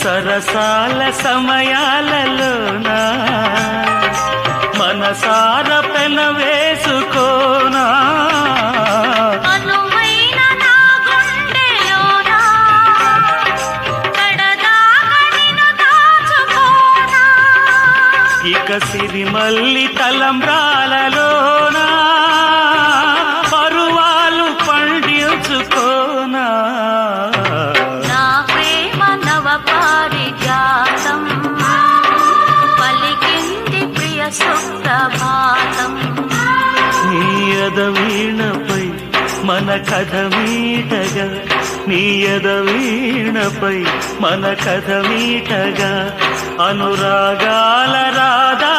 సరసాల సమయాలలోనా మనసార పెన వేసుకోనా ఇక సిరిమల్లి తలంబ్రాలలోనా పరువాలు పండించుకోనా నా ప్రేమ నవ పారిజాతం పలికింది ప్రియ సుప్రభాతం నీ ఎదవీణపై మన కథ మీటగా నీ ఎదవీణపై మన కథ మీటగా అనురాగాల రాధా